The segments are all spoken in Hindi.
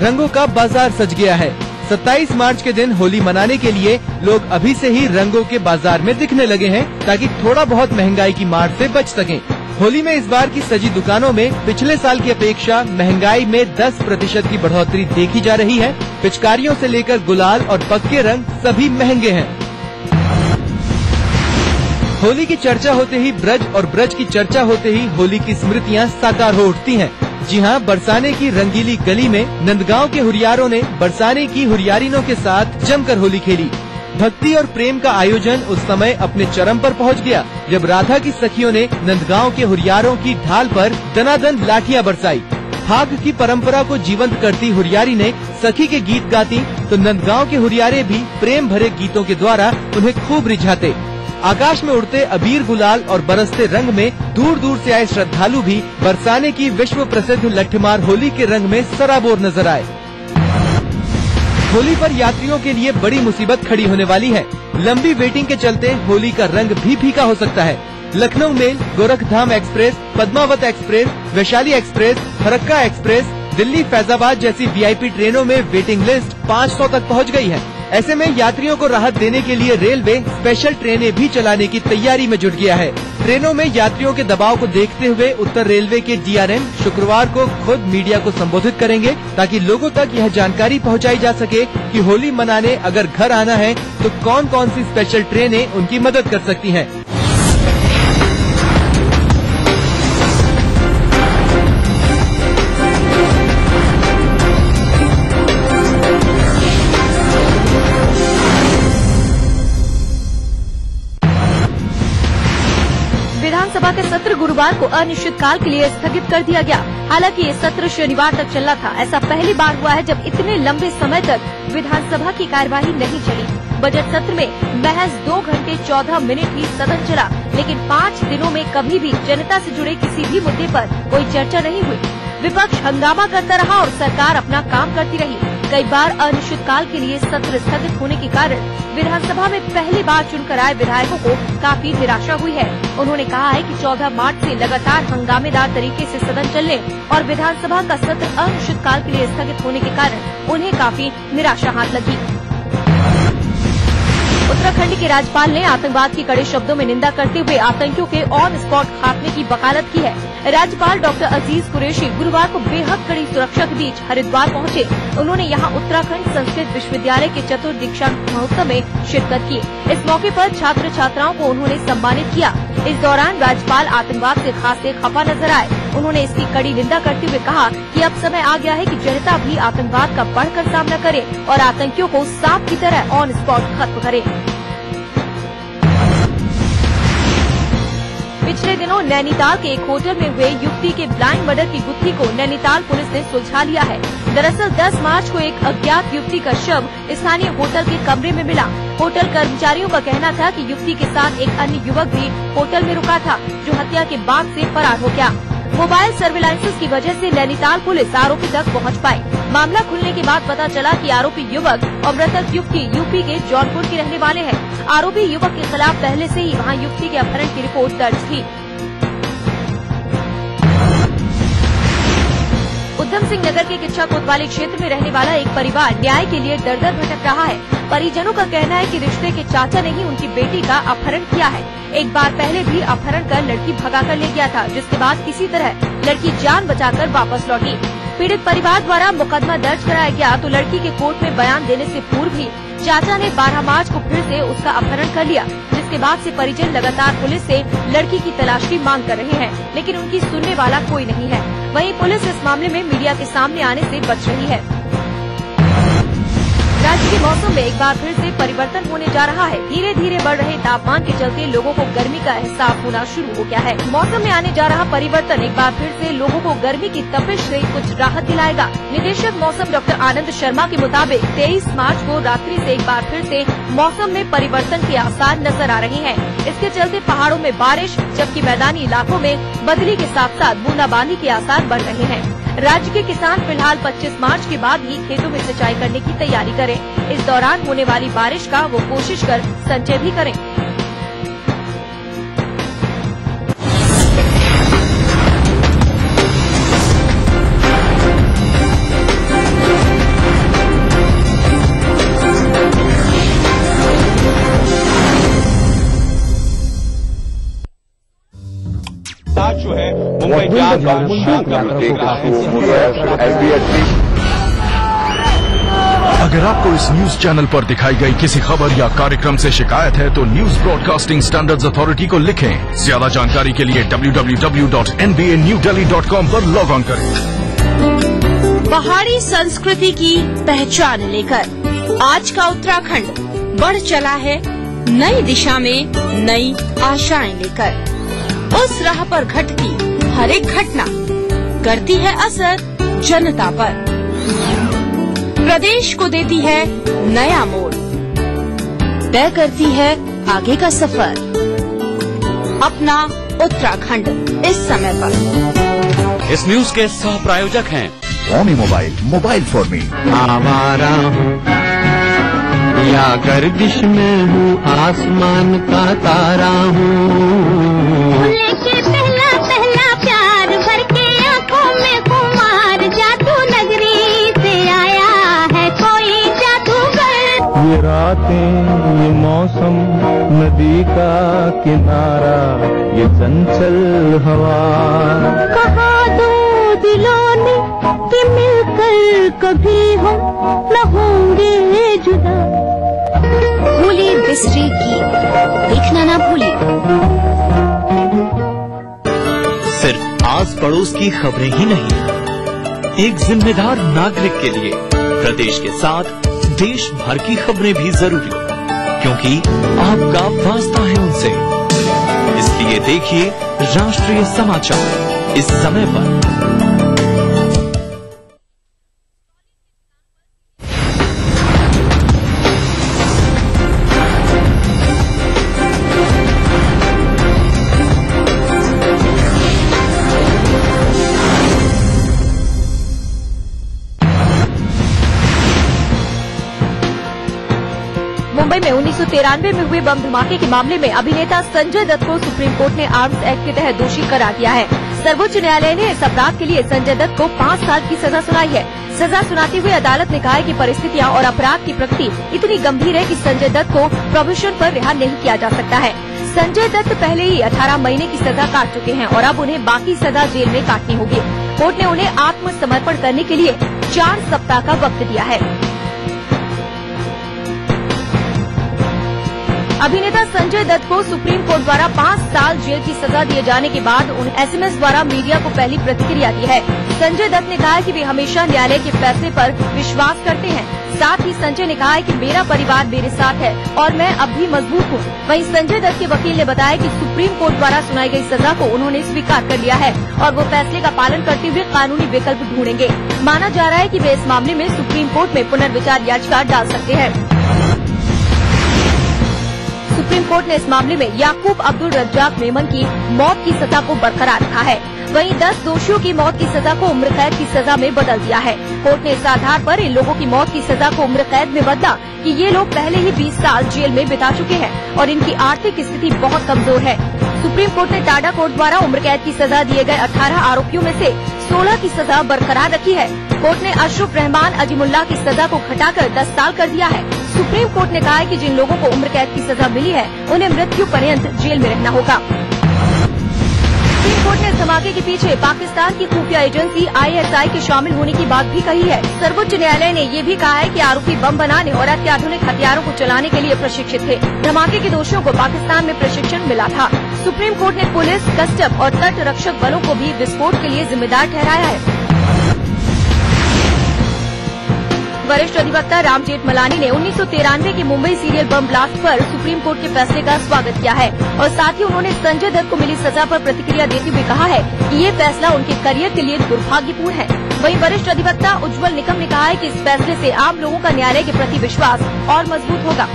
रंगों का बाजार सज गया है। 27 मार्च के दिन होली मनाने के लिए लोग अभी से ही रंगों के बाजार में दिखने लगे हैं, ताकि थोड़ा बहुत महंगाई की मार से बच सकें। होली में इस बार की सजी दुकानों में पिछले साल की अपेक्षा महंगाई में 10% की बढ़ोतरी देखी जा रही है। पिचकारियों से लेकर गुलाल और पक्के रंग सभी महंगे हैं। होली की चर्चा होते ही ब्रज और ब्रज की चर्चा होते ही होली की स्मृतियां साकार हो उठती हैं। जी हां, बरसाने की रंगीली गली में नंदगांव के हुरियारों ने बरसाने की हुरियारिनों के साथ जमकर होली खेली। भक्ति और प्रेम का आयोजन उस समय अपने चरम पर पहुंच गया, जब राधा की सखियों ने नंदगांव के हुरियारों की ढाल पर दनादन लाठियां बरसाई। फाग की परंपरा को जीवंत करती हुरियारी ने सखी के गीत गाती, तो नंदगांव के हुरियारे भी प्रेम भरे गीतों के द्वारा उन्हें खूब रिझाते। आकाश में उड़ते अबीर गुलाल और बरसते रंग में दूर दूर से आए श्रद्धालु भी बरसाने की विश्व प्रसिद्ध लट्ठमार होली के रंग में सराबोर नजर आए। होली पर यात्रियों के लिए बड़ी मुसीबत खड़ी होने वाली है। लंबी वेटिंग के चलते होली का रंग भी फीका हो सकता है। Lucknow mail, Gorakhdham express, Padmavat express, Vaishali express, Farakka express, Delhi Faizabad जैसी वीआईपी ट्रेनों में वेटिंग लिस्ट 500 तक पहुंच गई है। ऐसे में यात्रियों को राहत देने के लिए रेलवे स्पेशल ट्रेनें भी चलाने की तैयारी में जुट गया है। ट्रेनों में यात्रियों के दबाव को देखते हुए उत्तर रेलवे के डीआरएम शुक्रवार को खुद मीडिया को संबोधित करेंगे, ताकि लोगों तक यह जानकारी पहुंचाई जा सके कि होली मनाने अगर घर आना है तो कौन कौन सी स्पेशल ट्रेनें उनकी मदद कर सकती हैं। विधानसभा का सत्र गुरुवार को अनिश्चितकाल के लिए स्थगित कर दिया गया। हालांकि ये सत्र शनिवार तक चलना था। ऐसा पहली बार हुआ है जब इतने लंबे समय तक विधानसभा की कार्यवाही नहीं चली। बजट सत्र में महज 2 घंटे 14 मिनट ही सदन चला, लेकिन 5 दिनों में कभी भी जनता से जुड़े किसी भी मुद्दे पर कोई चर्चा नहीं हुई। विपक्ष हंगामा करता रहा और सरकार अपना काम करती रही। कई बार अनिश्चितकाल के लिए सत्र स्थगित होने के कारण विधानसभा में पहली बार चुनकर आए विधायकों को काफी निराशा हुई है। उन्होंने कहा है कि 14 मार्च से लगातार हंगामेदार तरीके से सदन चलने और विधानसभा का सत्र अनिश्चितकाल के लिए स्थगित होने के कारण उन्हें काफी निराशा हाथ लगी। उत्तराखंड के राज्यपाल ने आतंकवाद की कड़े शब्दों में निंदा करते हुए आतंकियों के ऑन स्पॉट खात्मे की वकालत की है। राज्यपाल डॉक्टर अजीज कुरैशी गुरुवार को बेहद कड़ी सुरक्षा के बीच हरिद्वार पहुंचे। उन्होंने यहां उत्तराखंड संस्कृत विश्वविद्यालय के चतुर्थ दीक्षांत महोत्सव में शिरकत की। इस मौके पर छात्र छात्राओं को उन्होंने सम्मानित किया। इस दौरान राज्यपाल आतंकवाद से खासे खफा नजर आए। उन्होंने इसकी कड़ी निंदा करते हुए कहा कि अब समय आ गया है कि जनता भी आतंकवाद का बढ़कर सामना करे और आतंकियों को सांप की तरह ऑन स्पॉट खत्म करे। पिछले दिनों नैनीताल के एक होटल में हुए युवती के ब्लाइंड मर्डर की गुत्थी को नैनीताल पुलिस ने सुलझा लिया है। दरअसल 10 मार्च को एक अज्ञात युवती का शव स्थानीय होटल के कमरे में मिला। होटल कर्मचारियों का कहना था कि युवती के साथ एक अन्य युवक भी होटल में रुका था, जो हत्या के बाद से फरार हो गया। मोबाइल सर्विलांस की वजह से नैनीताल पुलिस आरोपी तक पहुंच पाई। मामला खुलने के बाद पता चला कि आरोपी युवक और मृतक युवती यूपी के जौनपुर के रहने वाले हैं। आरोपी युवक के खिलाफ पहले से ही वहां युवती के अपहरण की रिपोर्ट दर्ज थी। उधम सिंह नगर के किच्छा कोतवाली क्षेत्र में रहने वाला एक परिवार न्याय के लिए दर दर भटक रहा है। परिजनों का कहना है कि रिश्ते के चाचा ने ही उनकी बेटी का अपहरण किया है। एक बार पहले भी अपहरण कर लड़की भगा कर ले गया था, जिसके बाद किसी तरह लड़की जान बचाकर वापस लौटी। पीड़ित परिवार द्वारा मुकदमा दर्ज कराया गया तो लड़की के कोर्ट में बयान देने से पूर्व ही चाचा ने 12 मार्च को फिर से उसका अपहरण कर लिया, जिसके बाद से परिजन लगातार पुलिस से लड़की की तलाश की मांग कर रहे हैं, लेकिन उनकी सुनने वाला कोई नहीं है। वहीं पुलिस इस मामले में मीडिया के सामने आने से बच रही है। राज्य के मौसम में एक बार फिर से परिवर्तन होने जा रहा है। धीरे धीरे बढ़ रहे तापमान के चलते लोगों को गर्मी का एहसास होना शुरू हो गया है। मौसम में आने जा रहा परिवर्तन एक बार फिर से लोगों को गर्मी की तपिश से कुछ राहत दिलाएगा। निदेशक मौसम डॉक्टर आनंद शर्मा के मुताबिक 23 मार्च को रात्रि से एक बार फिर से मौसम में परिवर्तन के आसार नजर आ रहे हैं। इसके चलते पहाड़ों में बारिश, जबकि मैदानी इलाकों में बदली के साथ साथ बूंदाबांदी के आसार बढ़ रहे हैं। राज्य के किसान फिलहाल 25 मार्च के बाद ही खेतों में सिंचाई करने की तैयारी करें। इस दौरान होने वाली बारिश का वो कोशिश कर संचय भी करें। अगर आपको इस न्यूज चैनल पर दिखाई गई किसी खबर या कार्यक्रम से शिकायत है तो न्यूज ब्रॉडकास्टिंग स्टैंडर्ड्स अथॉरिटी को लिखें। ज्यादा जानकारी के लिए www.nbanewdelhi.com पर लॉग ऑन करें। पहाड़ी संस्कृति की पहचान लेकर आज का उत्तराखंड बढ़ चला है नई दिशा में नई आशाएं लेकर। उस राह पर घटती हर एक घटना करती है असर जनता पर, प्रदेश को देती है नया मोड़, तय करती है आगे का सफर। अपना उत्तराखंड इस समय पर। इस न्यूज के सह प्रायोजक हैं ओमी मोबाइल, मोबाइल फॉर मी। आवारा हूँ या गर्दिश में हूँ, आसमान का तारा हूँ। लेके पहला पहला प्यार भर के आँखों में खुमार, जादू नगरी से आया है कोई जादूगर। ये रातें, ये मौसम, नदी का किनारा, ये चंचल हवा। कहा दो दिलों ने कि मिलकर कभी हम न होंगे जुदा। भूली बिसरी गीत देखना ना भूली। सिर्फ आस पड़ोस की खबरें ही नहीं, एक जिम्मेदार नागरिक के लिए प्रदेश के साथ देश भर की खबरें भी जरूरी, क्योंकि आपका वास्ता है उनसे। इसलिए देखिए राष्ट्रीय समाचार इस समय पर। मुंबई में 1993 में हुए बम धमाके के मामले में अभिनेता संजय दत्त को सुप्रीम कोर्ट ने आर्म्स एक्ट के तहत दोषी करार दिया है। सर्वोच्च न्यायालय ने इस अपराध के लिए संजय दत्त को 5 साल की सजा सुनाई है। सजा सुनाते हुए अदालत ने कहा है कि परिस्थितियां और अपराध की प्रकृति इतनी गंभीर है कि संजय दत्त को प्रोबेशन पर रिहा नहीं किया जा सकता है। संजय दत्त पहले ही 18 महीने की सजा काट चुके हैं और अब उन्हें बाकी सजा जेल में काटनी होगी। कोर्ट ने उन्हें आत्मसमर्पण करने के लिए 4 सप्ताह का वक्त दिया है। अभिनेता संजय दत्त को सुप्रीम कोर्ट द्वारा 5 साल जेल की सजा दिए जाने के बाद उन्हें SMS द्वारा मीडिया को पहली प्रतिक्रिया दी है। संजय दत्त ने कहा है कि वे हमेशा न्यायालय के फैसले पर विश्वास करते हैं। साथ ही संजय ने कहा है कि मेरा परिवार मेरे साथ है और मैं अब भी मजबूत हूँ। वहीं संजय दत्त के वकील ने बताया कि सुप्रीम कोर्ट द्वारा सुनाई गई सजा को उन्होंने स्वीकार कर लिया है और वो फैसले का पालन करते हुए कानूनी विकल्प ढूंढेंगे। माना जा रहा है कि वे इस मामले में सुप्रीम कोर्ट में पुनर्विचार याचिका डाल सकते हैं। सुप्रीम कोर्ट ने इस मामले में याकूब अब्दुल रज्जाक मेमन की मौत की सजा को बरकरार रखा है। वहीं 10 दोषियों की मौत की सजा को उम्र कैद की सजा में बदल दिया है। कोर्ट ने इस आधार पर इन लोगों की मौत की सजा को उम्र कैद में बदला कि ये लोग पहले ही 20 साल जेल में बिता चुके हैं और इनकी आर्थिक स्थिति बहुत कमजोर है। सुप्रीम कोर्ट ने टाडा कोर्ट द्वारा उम्र कैद की सजा दिए गए 18 आरोपियों में से 16 की सजा बरकरार रखी है। कोर्ट ने अशरफ रहमान अजीमुल्लाह की सजा को घटाकर 10 साल कर दिया है। सुप्रीम कोर्ट ने कहा है कि जिन लोगों को उम्र कैद की सजा मिली है उन्हें मृत्यु पर्यंत जेल में रहना होगा। सुप्रीम कोर्ट ने धमाके के पीछे पाकिस्तान की खुफिया एजेंसी ISI के शामिल होने की बात भी कही है। सर्वोच्च न्यायालय ने ये भी कहा है कि आरोपी बम बनाने और अत्याधुनिक हथियारों को चलाने के लिए प्रशिक्षित थे। धमाके के दोषियों को पाकिस्तान में प्रशिक्षण मिला था। सुप्रीम कोर्ट ने पुलिस, कस्टम और तट रक्षक बलों को भी विस्फोट के लिए जिम्मेदार ठहराया है। वरिष्ठ अधिवक्ता राम जेठमलानी ने 1993 के मुंबई सीरियल बम ब्लास्ट पर सुप्रीम कोर्ट के फैसले का स्वागत किया है और साथ ही उन्होंने संजय दत्त को मिली सजा पर प्रतिक्रिया देते हुए कहा है कि ये फैसला उनके करियर के लिए दुर्भाग्यपूर्ण है। वहीं वरिष्ठ अधिवक्ता उज्जवल निकम ने कहा है कि इस फैसले से आम लोगों का न्यायालय के प्रति विश्वास और मजबूत होगा।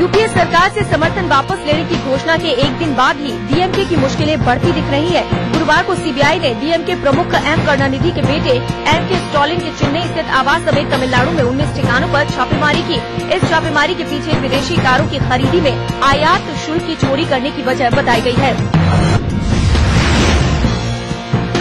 यूपीए सरकार से समर्थन वापस लेने की घोषणा के एक दिन बाद ही डीएमके की मुश्किलें बढ़ती दिख रही है। गुरुवार को सीबीआई ने डीएमके प्रमुख एम करुणानिधि के बेटे एम.के. स्टालिन के चेन्नई स्थित आवास समेत तमिलनाडु में 19 ठिकानों पर छापेमारी की। इस छापेमारी के पीछे विदेशी कारों की खरीदी में आयात शुल्क की चोरी करने की वजह बताई गई है।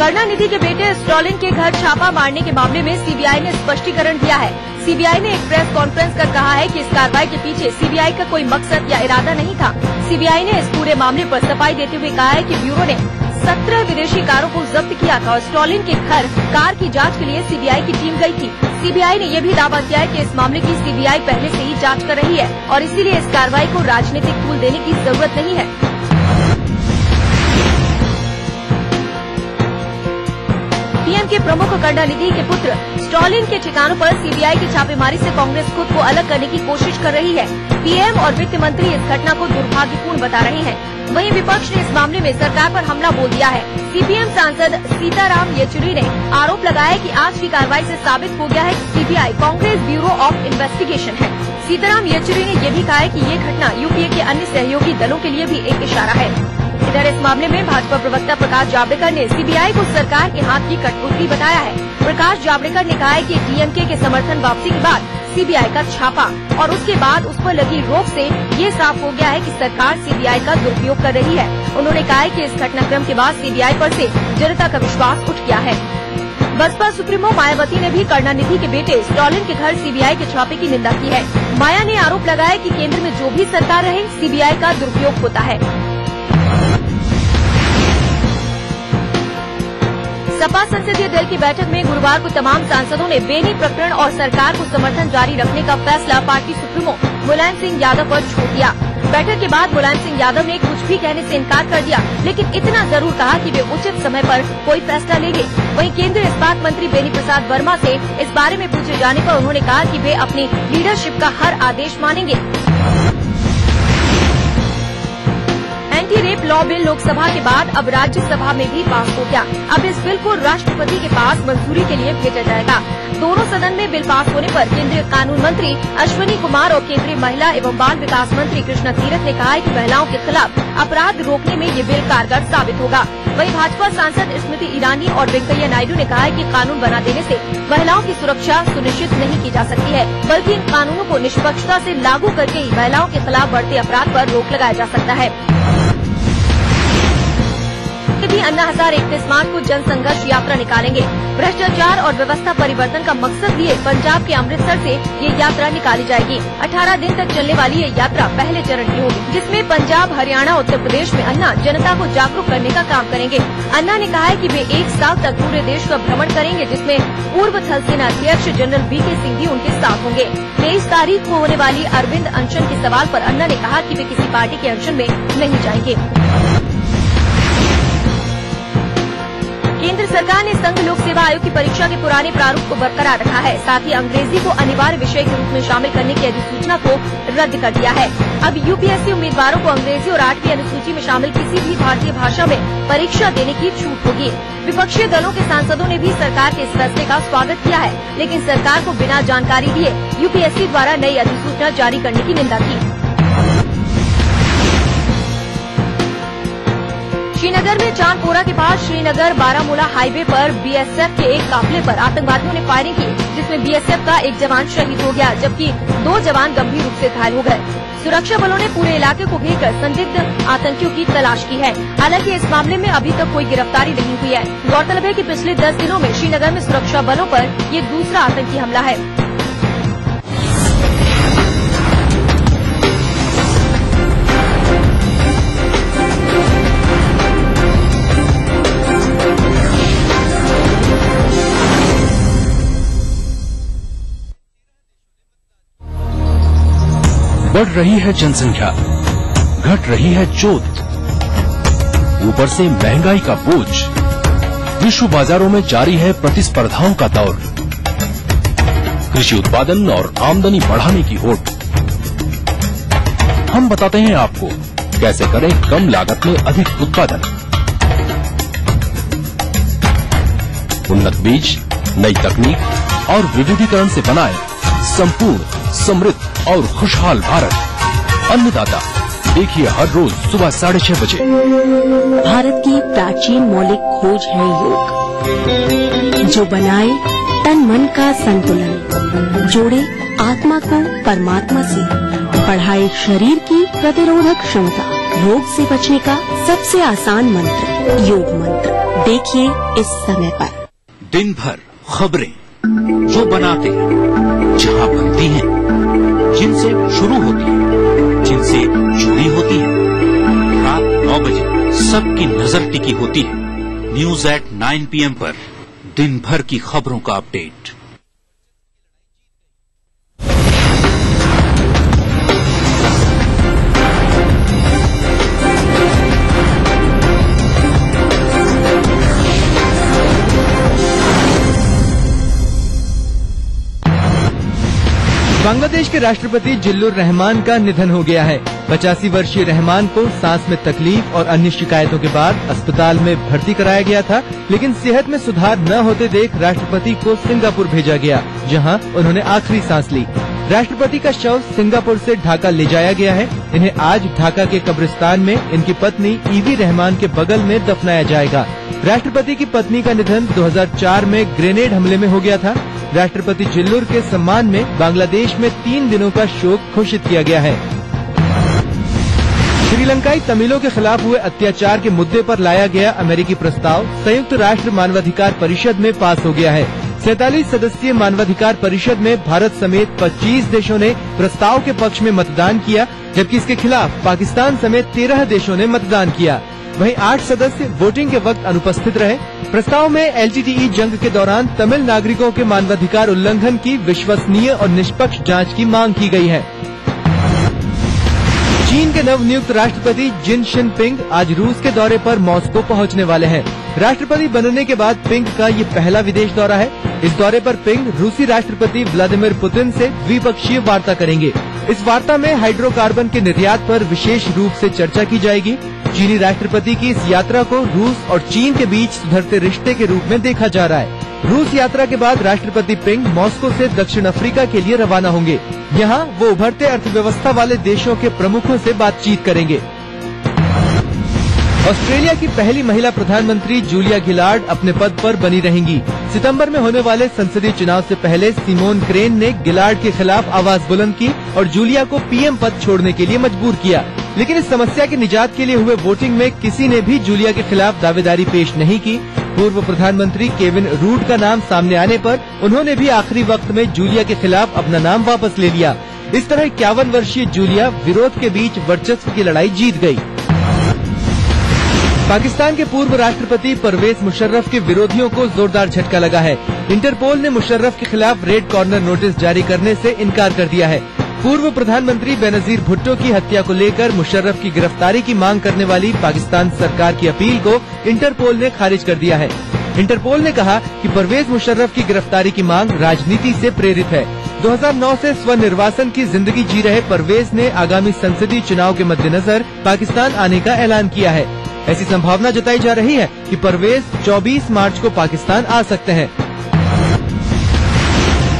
करुणानिधि के बेटे स्टॉलिन के घर छापा मारने के मामले में सीबीआई ने स्पष्टीकरण दिया है। सीबीआई ने एक प्रेस कॉन्फ्रेंस कर कहा है कि इस कार्रवाई के पीछे सीबीआई का कोई मकसद या इरादा नहीं था। सीबीआई ने इस पूरे मामले पर सफाई देते हुए कहा है कि ब्यूरो ने 17 विदेशी कारों को जब्त किया था और स्टॉलिन के घर कार की जांच के लिए सीबीआई की टीम गई थी। सीबीआई ने यह भी दावा किया है कि इस मामले की सीबीआई पहले से ही जांच कर रही है और इसीलिए इस कार्रवाई को राजनीतिक तूल देने की जरूरत नहीं है। पीएम के प्रमुख करुणानिधि के पुत्र स्टॉलिन के ठिकानों पर सीबीआई की छापेमारी से कांग्रेस खुद को अलग करने की कोशिश कर रही है। पीएम और वित्त मंत्री इस घटना को दुर्भाग्यपूर्ण बता रहे हैं। वहीं विपक्ष ने इस मामले में सरकार पर हमला बोल दिया है। सीपीएम सांसद सीताराम येचुरी ने आरोप लगाया कि आज की कार्रवाई से साबित हो गया है कि CBI Congress bureau of investigation है। सीताराम येचुरी ने यह भी कहा है कि ये घटना यूपीए के अन्य सहयोगी दलों के लिए भी एक इशारा है। इधर इस मामले में भाजपा प्रवक्ता प्रकाश जावड़ेकर ने सीबीआई को सरकार के हाथ की कठपुतली बताया है। प्रकाश जावड़ेकर ने कहा है कि डीएमके के समर्थन वापसी के बाद सीबीआई का छापा और उसके बाद उस पर लगी रोक से ये साफ हो गया है कि सरकार सीबीआई का दुरुपयोग कर रही है। उन्होंने कहा है कि इस घटनाक्रम के बाद सीबीआई पर से जनता का विश्वास उठ गया है। बसपा सुप्रीमो मायावती ने भी करुणानिधि के बेटे स्टॉलिन के घर सीबीआई के छापे की निंदा की है। माया ने आरोप लगाया कि केंद्र में जो भी सरकार रहे सीबीआई का दुरुपयोग होता है। सपा संसदीय दल की बैठक में गुरुवार को तमाम सांसदों ने बेनी प्रकरण और सरकार को समर्थन जारी रखने का फैसला पार्टी सुप्रीमो मुलायम सिंह यादव पर छोड़ दिया। बैठक के बाद मुलायम सिंह यादव ने कुछ भी कहने से इनकार कर दिया, लेकिन इतना जरूर कहा कि वे उचित समय पर कोई फैसला लेंगे। वहीं केंद्रीय इस्पात मंत्री बेनी प्रसाद वर्मा से इस बारे में पूछे जाने पर उन्होंने कहा कि वे अपनी लीडरशिप का हर आदेश मानेंगे। Anti rape law bill Lok Sabha के बाद अब राज्यसभा में भी पास हो गया। अब इस बिल को राष्ट्रपति के पास मंजूरी के लिए भेजा जाएगा। दोनों सदन में बिल पास होने पर केंद्रीय कानून मंत्री अश्विनी कुमार और केंद्रीय महिला एवं बाल विकास मंत्री कृष्णा तीरथ ने कहा है कि महिलाओं के खिलाफ अपराध रोकने में ये बिल कारगर साबित होगा। वहीं भाजपा सांसद स्मृति ईरानी और वेंकैया नायडू ने कहा है कि कानून बना देने से महिलाओं की सुरक्षा सुनिश्चित नहीं की जा सकती है, बल्कि इन कानूनों को निष्पक्षता से लागू करके ही महिलाओं के खिलाफ बढ़ते अपराध पर रोक लगाया जा सकता है। भी अन्ना हजारे 31 मार्च को जन संघर्ष यात्रा निकालेंगे। भ्रष्टाचार और व्यवस्था परिवर्तन का मकसद लिए पंजाब के अमृतसर से ये यात्रा निकाली जाएगी। 18 दिन तक चलने वाली ये यात्रा पहले चरण की होगी, जिसमें पंजाब, हरियाणा, उत्तर प्रदेश में अन्ना जनता को जागरूक करने का काम करेंगे। अन्ना ने कहा है कि वे 1 साल तक पूरे देश का भ्रमण करेंगे, जिसमें पूर्व थल सेना अध्यक्ष जनरल वीके सिंह भी उनके साथ होंगे। 23 तारीख को होने वाली अरविंद अनशन के सवाल पर अन्ना ने कहा कि वे किसी पार्टी के अनशन में नहीं जाएंगे। केंद्र सरकार ने संघ लोक सेवा आयोग की परीक्षा के पुराने प्रारूप को बरकरार रखा है। साथ ही अंग्रेजी को अनिवार्य विषय के रूप में शामिल करने की अधिसूचना को रद्द कर दिया है। अब यूपीएससी उम्मीदवारों को अंग्रेजी और 8वीं अनुसूची में शामिल किसी भी भारतीय भाषा में परीक्षा देने की छूट होगी। विपक्षी दलों के सांसदों ने भी सरकार के इस फैसले का स्वागत किया है, लेकिन सरकार को बिना जानकारी दिए यूपीएससी द्वारा नई अधिसूचना जारी करने की निंदा की। श्रीनगर में चांदपोरा के पास श्रीनगर बारामूला हाईवे पर बीएसएफ के एक काफिले पर आतंकवादियों ने फायरिंग की, जिसमें बीएसएफ का एक जवान शहीद हो गया, जबकि 2 जवान गंभीर रूप से घायल हो गए। सुरक्षा बलों ने पूरे इलाके को घेरकर संदिग्ध आतंकियों की तलाश की है। हालांकि इस मामले में अभी तक कोई गिरफ्तारी नहीं हुई है। गौरतलब है कि पिछले 10 दिनों में श्रीनगर में सुरक्षा बलों पर ये दूसरा आतंकी हमला है। बढ़ रही है जनसंख्या, घट रही है जोत, ऊपर से महंगाई का बोझ। विश्व बाजारों में जारी है प्रतिस्पर्धाओं का दौर। कृषि उत्पादन और आमदनी बढ़ाने की होड़। हम बताते हैं आपको कैसे करें कम लागत में अधिक उत्पादन। उन्नत बीज, नई तकनीक और विविधीकरण से बनाए संपूर्ण, समृद्ध और खुशहाल भारत। अन्नदाता देखिए हर रोज सुबह 6:30 बजे। भारत की प्राचीन मौलिक खोज है योग, जो बनाए तन मन का संतुलन, जोड़े आत्मा को परमात्मा से, बढ़ाए शरीर की प्रतिरोधक क्षमता। रोग से बचने का सबसे आसान मंत्र योग मंत्र। देखिए इस समय पर। दिन भर खबरें जो बनाते हैं, जहां बनती हैं, जिनसे शुरू होती है, जिनसे जुड़ी होती है। रात 9 बजे सबकी नजर टिकी होती है न्यूज एट 9 PM पर। दिन भर की खबरों का अपडेट। बांग्लादेश के राष्ट्रपति जिल्लुर रहमान का निधन हो गया है। 85 वर्षीय रहमान को सांस में तकलीफ और अन्य शिकायतों के बाद अस्पताल में भर्ती कराया गया था, लेकिन सेहत में सुधार न होते देख राष्ट्रपति को सिंगापुर भेजा गया, जहां उन्होंने आखिरी सांस ली। राष्ट्रपति का शव सिंगापुर से ढाका ले जाया गया है। इन्हें आज ढाका के कब्रिस्तान में इनकी पत्नी ईवी रहमान के बगल में दफनाया जाएगा। राष्ट्रपति की पत्नी का निधन 2004 में ग्रेनेड हमले में हो गया था। राष्ट्रपति जिल्लुर के सम्मान में बांग्लादेश में 3 दिनों का शोक घोषित किया गया है। श्रीलंकाई तमिलों के खिलाफ हुए अत्याचार के मुद्दे पर लाया गया अमेरिकी प्रस्ताव संयुक्त राष्ट्र मानवाधिकार परिषद में पास हो गया है। 47 सदस्यीय मानवाधिकार परिषद में भारत समेत 25 देशों ने प्रस्ताव के पक्ष में मतदान किया, जबकि इसके खिलाफ पाकिस्तान समेत 13 देशों ने मतदान किया। वहीं 8 सदस्य वोटिंग के वक्त अनुपस्थित रहे। प्रस्ताव में LTTE जंग के दौरान तमिल नागरिकों के मानवाधिकार उल्लंघन की विश्वसनीय और निष्पक्ष जांच की मांग की गई है। चीन के नवनियुक्त राष्ट्रपति जिन जिनपिंग आज रूस के दौरे पर मॉस्को पहुंचने वाले हैं। राष्ट्रपति बनने के बाद पिंग का ये पहला विदेश दौरा है। इस दौरे पर पिंग रूसी राष्ट्रपति व्लादिमीर पुतिन से द्विपक्षीय वार्ता करेंगे। इस वार्ता में हाइड्रोकार्बन के निर्यात पर विशेष रूप से चर्चा की जाएगी। चीनी राष्ट्रपति की इस यात्रा को रूस और चीन के बीच सुधरते रिश्ते के रूप में देखा जा रहा है। रूस यात्रा के बाद राष्ट्रपति पिंग मॉस्को से दक्षिण अफ्रीका के लिए रवाना होंगे। यहाँ वो उभरते अर्थव्यवस्था वाले देशों के प्रमुखों से बातचीत करेंगे। ऑस्ट्रेलिया की पहली महिला प्रधानमंत्री जूलिया गिलार्ड अपने पद पर बनी रहेंगी। सितंबर में होने वाले संसदीय चुनाव से पहले सिमोन क्रेन ने गिलार्ड के खिलाफ आवाज बुलंद की और जूलिया को PM पद छोड़ने के लिए मजबूर किया, लेकिन इस समस्या की निजात के लिए हुए वोटिंग में किसी ने भी जूलिया के खिलाफ दावेदारी पेश नहीं की। पूर्व प्रधानमंत्री केविन रूड का नाम सामने आने पर उन्होंने भी आखिरी वक्त में जूलिया के खिलाफ अपना नाम वापस ले लिया। इस तरह 51 वर्षीय जूलिया विरोध के बीच वर्चस्व की लड़ाई जीत गई। पाकिस्तान के पूर्व राष्ट्रपति परवेज मुशर्रफ के विरोधियों को जोरदार झटका लगा है। इंटरपोल ने मुशर्रफ के खिलाफ रेड कॉर्नर नोटिस जारी करने से इनकार कर दिया है। पूर्व प्रधानमंत्री बेनजीर भुट्टो की हत्या को लेकर मुशर्रफ की गिरफ्तारी की मांग करने वाली पाकिस्तान सरकार की अपील को इंटरपोल ने खारिज कर दिया है। इंटरपोल ने कहा कि परवेज मुशर्रफ की गिरफ्तारी की मांग राजनीति से प्रेरित है। 2009 से स्वनिर्वासन की जिंदगी जी रहे परवेज ने आगामी संसदीय चुनाव के मद्देनजर पाकिस्तान आने का ऐलान किया है। ऐसी संभावना जताई जा रही है कि परवेज 24 मार्च को पाकिस्तान आ सकते हैं।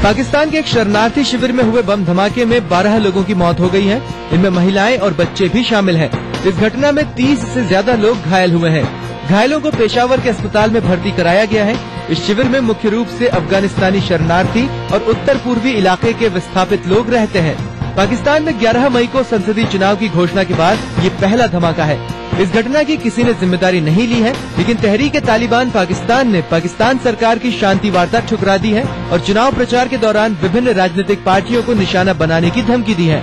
पाकिस्तान के एक शरणार्थी शिविर में हुए बम धमाके में 12 लोगों की मौत हो गई है। इनमें महिलाएं और बच्चे भी शामिल हैं। इस घटना में 30 से ज्यादा लोग घायल हुए हैं। घायलों को पेशावर के अस्पताल में भर्ती कराया गया है। इस शिविर में मुख्य रूप से अफगानिस्तानी शरणार्थी और उत्तर पूर्वी इलाके के विस्थापित लोग रहते हैं। पाकिस्तान में 11 मई को संसदीय चुनाव की घोषणा के बाद ये पहला धमाका है। इस घटना की किसी ने जिम्मेदारी नहीं ली है, लेकिन तहरीक-ए-तालिबान पाकिस्तान ने पाकिस्तान सरकार की शांति वार्ता ठुकरा दी है और चुनाव प्रचार के दौरान विभिन्न राजनीतिक पार्टियों को निशाना बनाने की धमकी दी है।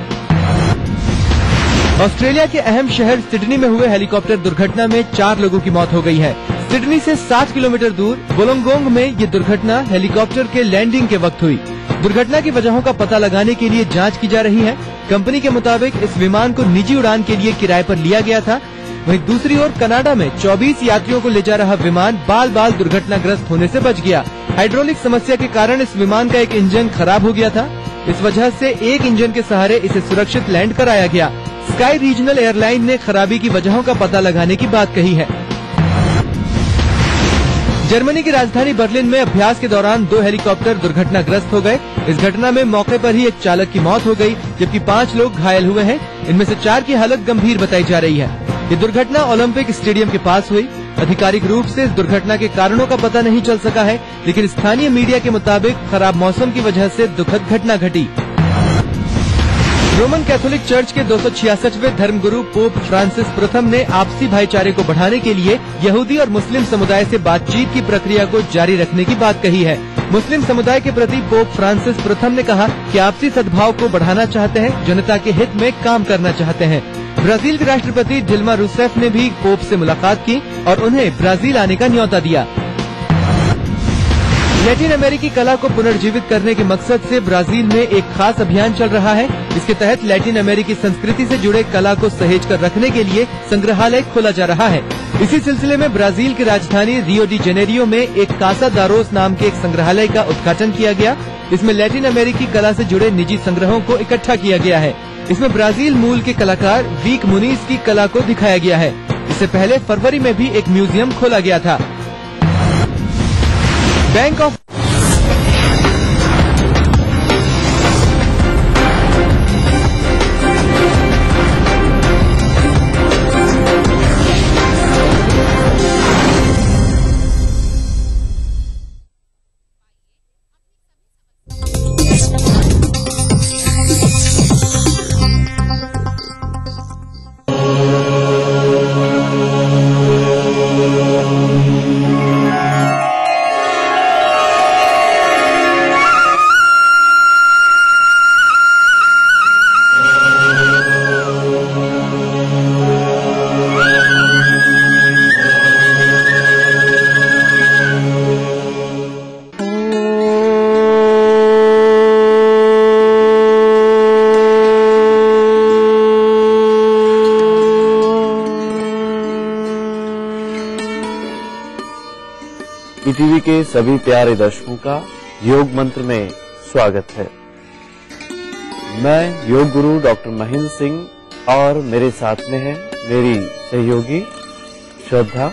ऑस्ट्रेलिया के अहम शहर सिडनी में हुए हेलीकॉप्टर दुर्घटना में 4 लोगों की मौत हो गई है। सिडनी से 7 किलोमीटर दूर वोलोंगोंग में ये दुर्घटना हेलीकॉप्टर के लैंडिंग के वक्त हुई। दुर्घटना की वजहों का पता लगाने के लिए जांच की जा रही है। कंपनी के मुताबिक इस विमान को निजी उड़ान के लिए किराए पर लिया गया था। वहीं दूसरी ओर कनाडा में 24 यात्रियों को ले जा रहा विमान बाल बाल दुर्घटनाग्रस्त होने से बच गया। हाइड्रोलिक समस्या के कारण इस विमान का एक इंजन खराब हो गया था। इस वजह से एक इंजन के सहारे इसे सुरक्षित लैंड कराया गया। स्काई रीजनल एयरलाइन ने खराबी की वजहों का पता लगाने की बात कही है। जर्मनी की राजधानी बर्लिन में अभ्यास के दौरान 2 हेलीकॉप्टर दुर्घटनाग्रस्त हो गए। इस घटना में मौके पर ही एक चालक की मौत हो गई, जबकि 5 लोग घायल हुए हैं। इनमें से 4 की हालत गंभीर बताई जा रही है। ये दुर्घटना ओलंपिक स्टेडियम के पास हुई। आधिकारिक रूप से इस दुर्घटना के कारणों का पता नहीं चल सका है, लेकिन स्थानीय मीडिया के मुताबिक खराब मौसम की वजह से दुखद घटना घटी। रोमन कैथोलिक चर्च के 266वें धर्मगुरु पोप फ्रांसिस प्रथम ने आपसी भाईचारे को बढ़ाने के लिए यहूदी और मुस्लिम समुदाय से बातचीत की प्रक्रिया को जारी रखने की बात कही है। मुस्लिम समुदाय के प्रति पोप फ्रांसिस प्रथम ने कहा कि आपसी सद्भाव को बढ़ाना चाहते हैं, जनता के हित में काम करना चाहते हैं। ब्राजील के राष्ट्रपति दिल्मा रूसेफ ने भी पोप से मुलाकात की और उन्हें ब्राजील आने का न्योता दिया। लैटिन अमेरिकी कला को पुनर्जीवित करने के मकसद से ब्राजील में एक खास अभियान चल रहा है। इसके तहत लैटिन अमेरिकी संस्कृति से जुड़े कला को सहेज कर रखने के लिए संग्रहालय खोला जा रहा है। इसी सिलसिले में ब्राजील की राजधानी रियो डी जेनेरियो में एक कासा दारोस नाम के एक संग्रहालय का उद्घाटन किया गया। इसमें लैटिन अमेरिकी कला से जुड़े निजी संग्रहों को इकट्ठा किया गया है। इसमें ब्राजील मूल के कलाकार वीक मुनीज की कला को दिखाया गया है। इससे पहले फरवरी में भी एक म्यूजियम खोला गया था। बैंक ऑफ टीवी के सभी प्यारे दर्शकों का योग मंत्र में स्वागत है। मैं योग गुरु डॉक्टर महेंद्र सिंह और मेरे साथ में है मेरी सहयोगी श्रद्धा।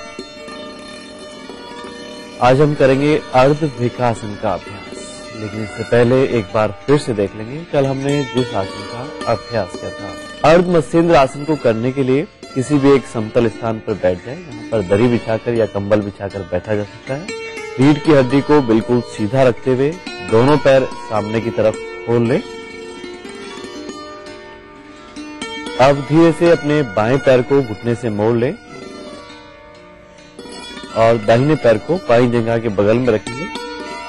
आज हम करेंगे अर्ध वृक्षासन का अभ्यास, लेकिन इससे पहले एक बार फिर से देख लेंगे कल हमने जिस आसन का अभ्यास किया था। अर्ध मत्स्येंद्र आसन को करने के लिए किसी भी एक समतल स्थान पर बैठ जाए। यहाँ पर दरी बिछाकर या कंबल बिछाकर बैठा जा सकता है। रीढ़ की हड्डी को बिल्कुल सीधा रखते हुए दोनों पैर सामने की तरफ खोल ले। अब धीरे से अपने बाएं पैर को घुटने से मोड़ ले और दाहिने पैर को बाईं जंघा के बगल में रखेंगे।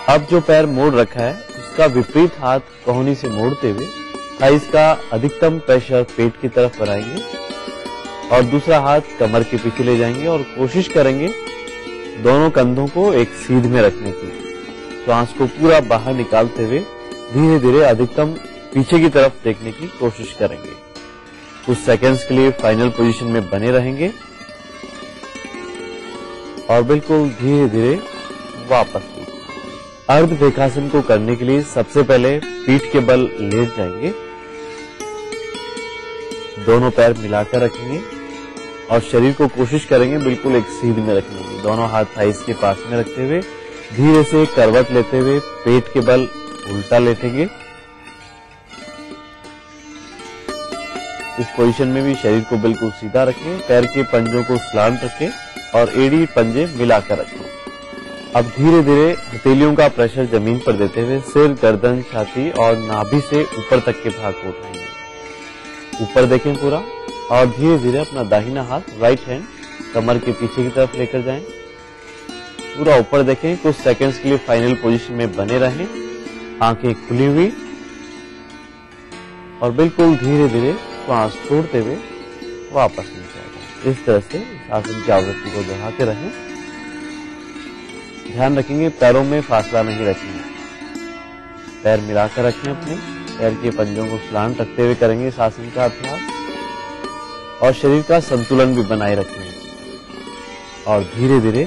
अब जो पैर मोड़ रखा है उसका विपरीत हाथ कोहनी से मोड़ते हुए थाइस का अधिकतम प्रेशर पेट की तरफ बनाएंगे और दूसरा हाथ कमर के पीछे ले जाएंगे और कोशिश करेंगे दोनों कंधों को एक सीध में रखने की। श्वास को पूरा बाहर निकालते हुए धीरे धीरे अधिकतम पीछे की तरफ देखने की कोशिश करेंगे। कुछ सेकंड्स के लिए फाइनल पोजीशन में बने रहेंगे और बिल्कुल धीरे धीरे वापस। अर्ध वृक्षासन को करने के लिए सबसे पहले पीठ के बल लेट जाएंगे, दोनों पैर मिलाकर रखेंगे और शरीर को कोशिश करेंगे बिल्कुल एक सीध में रखने की। दोनों हाथ थाइस के पास में रखते हुए धीरे से करवट लेते हुए पेट के बल उल्टा लेटेंगे। इस पोजीशन में भी शरीर को बिल्कुल सीधा रखें, पैर के पंजों को सलांट रखें और एड़ी पंजे मिलाकर रखें। अब धीरे धीरे हथेलियों का प्रेशर जमीन पर देते हुए सिर, गर्दन, छाती और नाभि से ऊपर तक के भाग को उठाएंगे। ऊपर देखें पूरा और धीरे धीरे अपना दाहिना हाथ राइट हैंड कमर के पीछे की तरफ लेकर जाएं। पूरा ऊपर देखें। कुछ सेकंड्स के लिए फाइनल पोजीशन में बने रहें, आंखें खुली हुई और बिल्कुल धीरे धीरे श्वास छोड़ते हुए वापस नीचे आ जाएं। इस तरह से आसन की आवृत्ति को दोहराते रहें। ध्यान रखेंगे पैरों में फासला नहीं रखेंगे, पैर मिलाकर रखें। अपने पैर के पंजों को सलांट रखते हुए करेंगे इस आसन का अभ्यास और शरीर का संतुलन भी बनाए रखेंगे और धीरे धीरे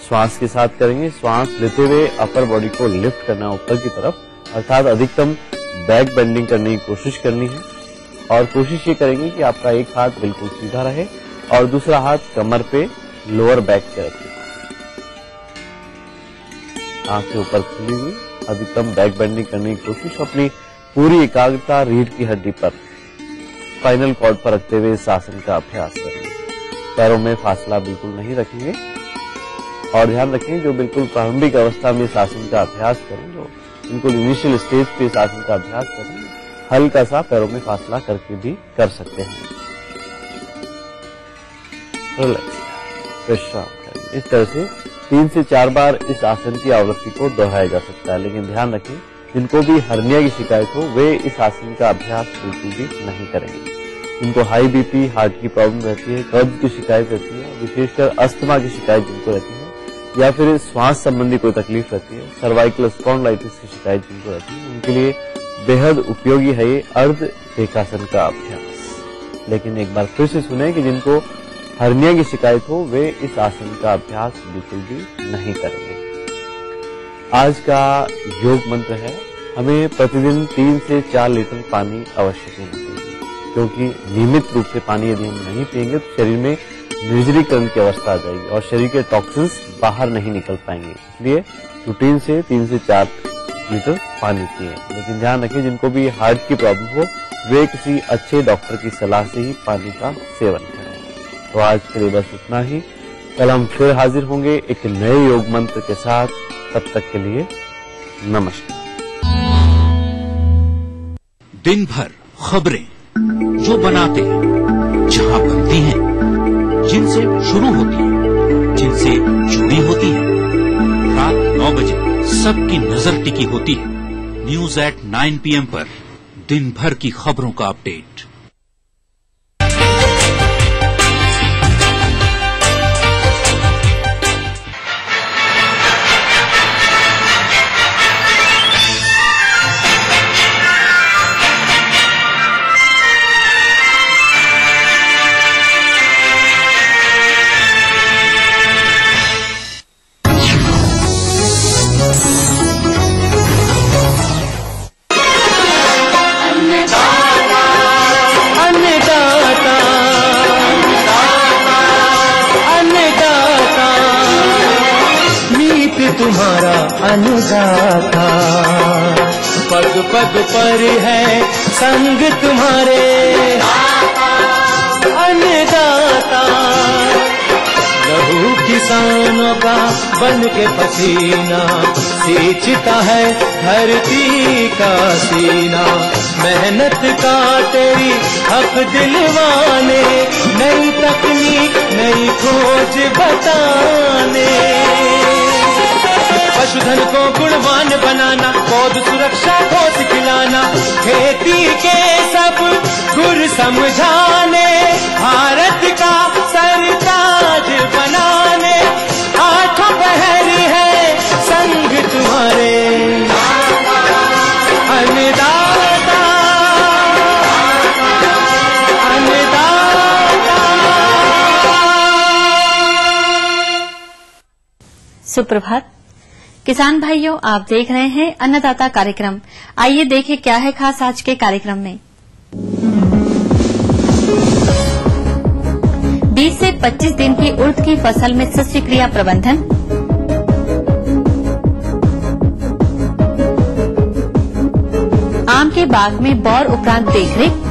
श्वास के साथ करेंगे। श्वास लेते हुए अपर बॉडी को लिफ्ट करना ऊपर की तरफ, अर्थात अधिकतम बैक बेंडिंग करने की कोशिश करनी है और कोशिश ये करेंगे कि आपका एक हाथ बिल्कुल सीधा रहे और दूसरा हाथ कमर पे लोअर बैक पे रखें। आंखें ऊपर खुली हुई, अधिकतम बैक बेंडिंग करने की कोशिश, अपनी पूरी एकाग्रता रीढ़ की हड्डी पर फाइनल कॉर्ड पर रखते हुए इस आसन का अभ्यास करेंगे। पैरों में फासला बिल्कुल नहीं रखेंगे और ध्यान रखें जो बिल्कुल प्रारंभिक अवस्था में इस आसन का अभ्यास करें, जो बिल्कुल इनिशियल स्टेज पे इस आसन का अभ्यास करें, हल्का सा पैरों में फासला करके भी कर सकते हैं। विश्राम करें। इस तरह से 3 से 4 बार इस आसन की आवृत्ति को दोहराया जा सकता है। लेकिन ध्यान रखें, जिनको भी हर्निया की शिकायत हो वे इस आसन का अभ्यास बिल्कुल भी नहीं करेंगे। जिनको हाई बीपी, हार्ट की प्रॉब्लम रहती है, कब्ज की शिकायत रहती है, विशेषकर अस्थमा की शिकायत जिनको रहती है, या फिर श्वास संबंधी कोई तकलीफ रहती है, सर्वाइकल स्पॉन्डिलाइटिस की शिकायत जिनको रहती है, उनके लिए बेहद उपयोगी है ये अर्ध देकासन का अभ्यास। लेकिन एक बार फिर से सुने कि जिनको हर्निया की शिकायत हो वे इस आसन का अभ्यास बिल्कुल भी नहीं करेंगे। आज का योग मंत्र है, हमें प्रतिदिन 3 से 4 लीटर पानी अवश्य पीना चाहिए, क्योंकि नियमित रूप से पानी यदि हम नहीं पिएंगे तो शरीर में निर्जलीकरण की अवस्था आ जाएगी और शरीर के टॉक्सिन्स बाहर नहीं निकल पाएंगे। इसलिए रूटीन से 3 से 4 लीटर पानी पिए। लेकिन ध्यान रखें, जिनको भी हार्ट की प्रॉब्लम हो वे किसी अच्छे डॉक्टर की सलाह से ही पानी का सेवन करें। तो आज के लिए बस इतना ही। कल हम फिर हाजिर होंगे एक नए योग मंत्र के साथ। तब तक के लिए नमस्कार। दिन भर खबरें जो बनाते हैं, जहां बनती हैं, जिनसे शुरू होती है, जिनसे जुड़ी होती है, रात 9 बजे सबकी नजर टिकी होती है। न्यूज एट 9 PM पर दिन भर की खबरों का अपडेट। तुम्हारा अन्नदाता, पग पग पर है संग तुम्हारे अन्नदाता। लहू किसानों का बन के पसीना सींचता है धरती का सीना। मेहनत का तेरी हक दिलवाने, नई तकनीक नई खोज बताने। पशुधन को गुणवान बनाना, पौध सुरक्षा को सिखलाना, खेती के सब गुर समझाने, भारत का सरताज बनाने। आठों पहर है संग तुम्हारे अन्नदाता, अन्नदाता। सुप्रभात किसान भाइयों, आप देख रहे हैं अन्नदाता कार्यक्रम। आइए देखें क्या है खास आज के कार्यक्रम में। 20 से 25 दिन की उड़द की फसल में सस्य क्रिया प्रबंधन, आम के बाग में बौर उपरांत देखरेख,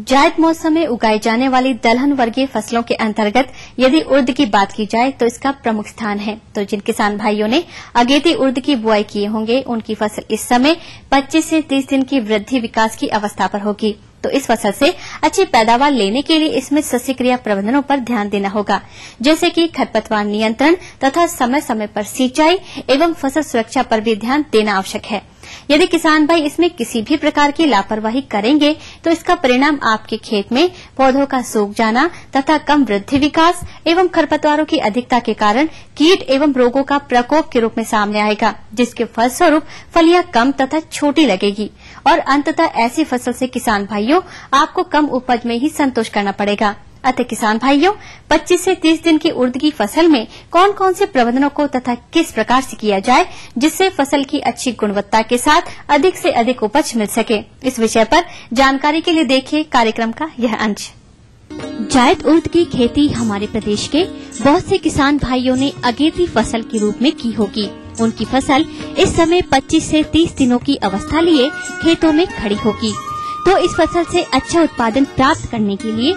जायद मौसम में उगाई जाने वाली दलहन वर्गीय फसलों के अंतर्गत यदि उड़द की बात की जाए तो इसका प्रमुख स्थान है। तो जिन किसान भाइयों ने अगेती उड़द की बुआई किए होंगे उनकी फसल इस समय 25 से 30 दिन की वृद्धि विकास की अवस्था पर होगी। तो इस फसल से अच्छी पैदावार लेने के लिए इसमें सस्य क्रिया प्रबंधनों पर ध्यान देना होगा, जैसे कि खरपतवार नियंत्रण तथा समय समय पर सिंचाई एवं फसल सुरक्षा पर भी ध्यान देना आवश्यक है। यदि किसान भाई इसमें किसी भी प्रकार की लापरवाही करेंगे तो इसका परिणाम आपके खेत में पौधों का सूख जाना तथा कम वृद्धि विकास एवं खरपतवारों की अधिकता के कारण कीट एवं रोगों का प्रकोप के रूप में सामने आएगा, जिसके फलस्वरूप फलियां कम तथा छोटी लगेगी और अंततः ऐसी फसल से किसान भाइयों आपको कम उपज में ही संतोष करना पड़ेगा। अतः किसान भाइयों 25 से 30 दिन की उड़द की फसल में कौन कौन से प्रबंधनों को तथा किस प्रकार से किया जाए जिससे फसल की अच्छी गुणवत्ता के साथ अधिक से अधिक उपज मिल सके, इस विषय पर जानकारी के लिए देखिए कार्यक्रम का यह अंश। जायद उर्द की खेती हमारे प्रदेश के बहुत से किसान भाइयों ने अगेती फसल के रूप में की होगी। उनकी फसल इस समय 25 से 30 दिनों की अवस्था लिए खेतों में खड़ी होगी। तो इस फसल से अच्छा उत्पादन प्राप्त करने के लिए